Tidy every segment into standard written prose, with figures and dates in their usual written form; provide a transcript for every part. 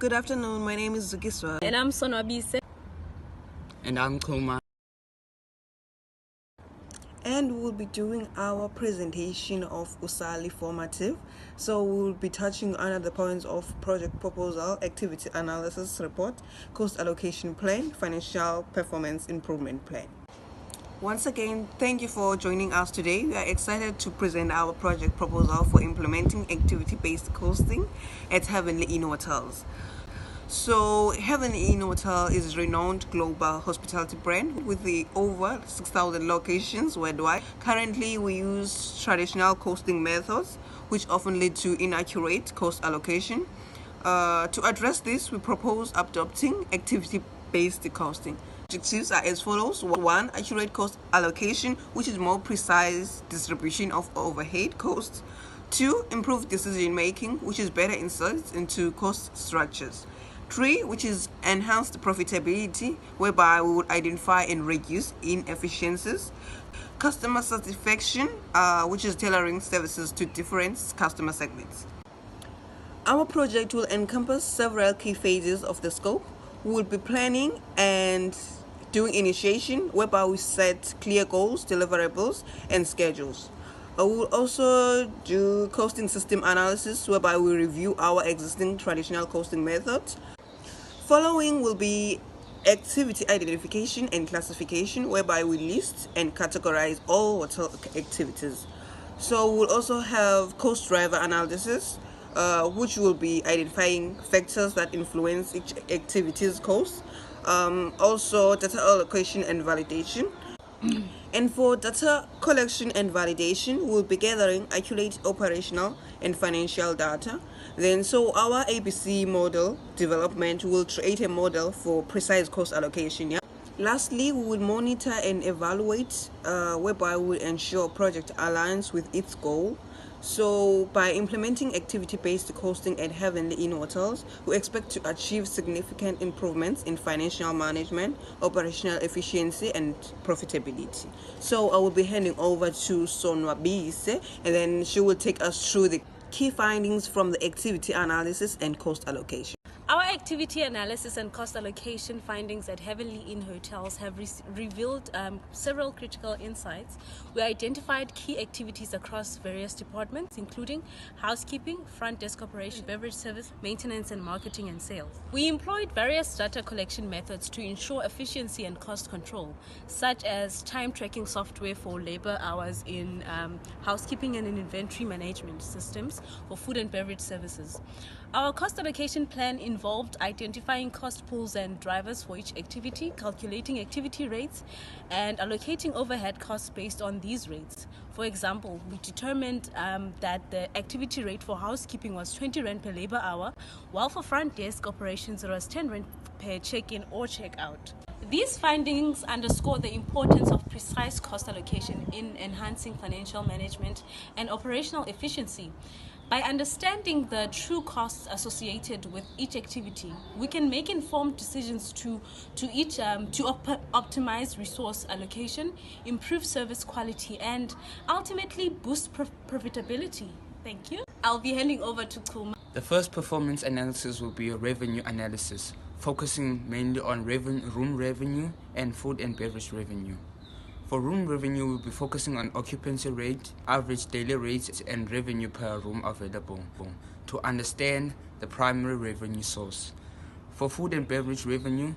Good afternoon, my name is Zukiswa. And I'm Sonwabise. And I'm Kuma. And we'll be doing our presentation of USALI formative. So we'll be touching on the points of project proposal, activity analysis report, cost allocation plan, financial performance improvement plan. Once again, thank you for joining us today. We are excited to present our project proposal for implementing activity-based costing at Heavenly Inn Hotels. So Heavenly Inn Hotel is a renowned global hospitality brand with over 6,000 locations worldwide. Currently, we use traditional costing methods, which often lead to inaccurate cost allocation. To address this, we propose adopting activity-based costing. Objectives are as follows. 1. Accurate cost allocation, which is more precise distribution of overhead costs. 2. Improved decision making, which is better insights into cost structures. 3, which is enhanced profitability, whereby we would identify and reduce inefficiencies. Customer satisfaction, which is tailoring services to different customer segments. Our project will encompass several key phases of the scope. We will be planning and doing initiation, whereby we set clear goals, deliverables, and schedules. We will also do costing system analysis, whereby we review our existing traditional costing methods. Following will be activity identification and classification, whereby we list and categorize all hotel activities. So we'll also have cost driver analysis, which will be identifying factors that influence each activity's cost. Also data allocation and validation. And for data collection and validation, we'll be gathering accurate operational and financial data. Then, so our ABC model development will create a model for precise cost allocation. Lastly, we will monitor and evaluate, whereby we will ensure project aligns with its goal. So by implementing activity-based costing at Heavenly Inn Hotels, we expect to achieve significant improvements in financial management, operational efficiency, and profitability. So I will be handing over to Sonwabise, and then she will take us through the key findings from the activity analysis and cost allocation. Our activity analysis and cost allocation findings at Heavenly Inn Hotels have revealed several critical insights. We identified key activities across various departments, including housekeeping, front desk operation, beverage service, maintenance, and marketing and sales. We employed various data collection methods to ensure efficiency and cost control, such as time tracking software for labor hours in housekeeping and in inventory management systems for food and beverage services. Our cost allocation plan involved identifying cost pools and drivers for each activity, calculating activity rates, and allocating overhead costs based on these rates. For example, we determined that the activity rate for housekeeping was 20 Rand per labor hour, while for front desk operations it was 10 Rand per check-in or check-out. These findings underscore the importance of precise cost allocation in enhancing financial management and operational efficiency. By understanding the true costs associated with each activity, we can make informed decisions to optimize resource allocation, improve service quality, and ultimately boost profitability. Thank you. I'll be handing over to Kuma. The first performance analysis will be a revenue analysis, focusing mainly on room revenue and food and beverage revenue. For room revenue, we'll be focusing on occupancy rate, average daily rates, and revenue per room available to understand the primary revenue source. For food and beverage revenue,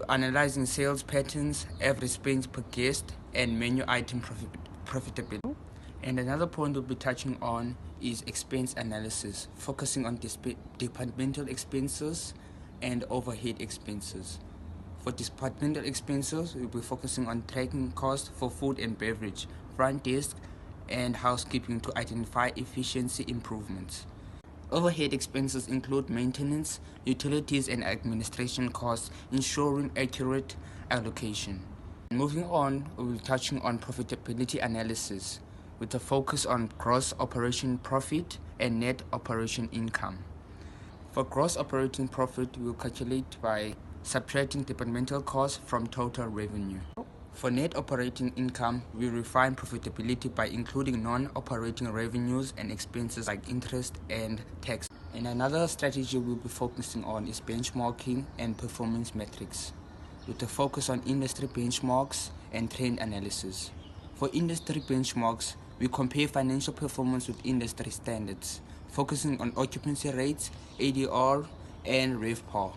analyzing sales patterns, average spend per guest, and menu item profitability. And another point we'll be touching on is expense analysis, focusing on departmental expenses and overhead expenses. For departmental expenses, we'll be focusing on tracking costs for food and beverage, front desk, and housekeeping to identify efficiency improvements. Overhead expenses include maintenance, utilities, and administration costs, ensuring accurate allocation. Moving on, we'll be touching on profitability analysis, with a focus on gross operation profit and net operation income. For gross operating profit, we'll calculate by subtracting departmental costs from total revenue. For net operating income, we refine profitability by including non-operating revenues and expenses like interest and tax. And another strategy we'll be focusing on is benchmarking and performance metrics, with a focus on industry benchmarks and trend analysis. For industry benchmarks, we compare financial performance with industry standards, focusing on occupancy rates, ADR, and RevPAR.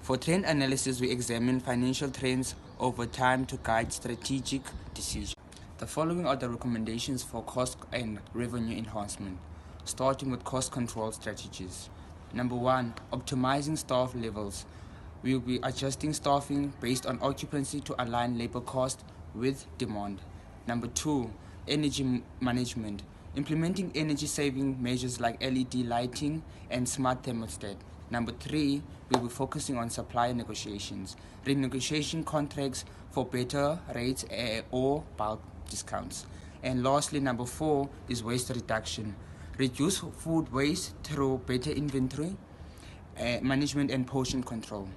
For trend analysis, we examine financial trends over time to guide strategic decisions. The following are the recommendations for cost and revenue enhancement, starting with cost control strategies. Number 1, optimizing staff levels. We will be adjusting staffing based on occupancy to align labor cost with demand. Number 2, energy management. Implementing energy saving measures like LED lighting and smart thermostat. Number 3, we'll be focusing on supplier negotiations, renegotiation contracts for better rates or bulk discounts. And lastly, number 4 is waste reduction. Reduce food waste through better inventory management and portion control.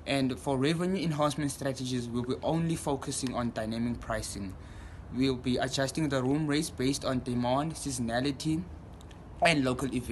And for revenue enhancement strategies, we'll be only focusing on dynamic pricing. We'll be adjusting the room rates based on demand, seasonality, and local events.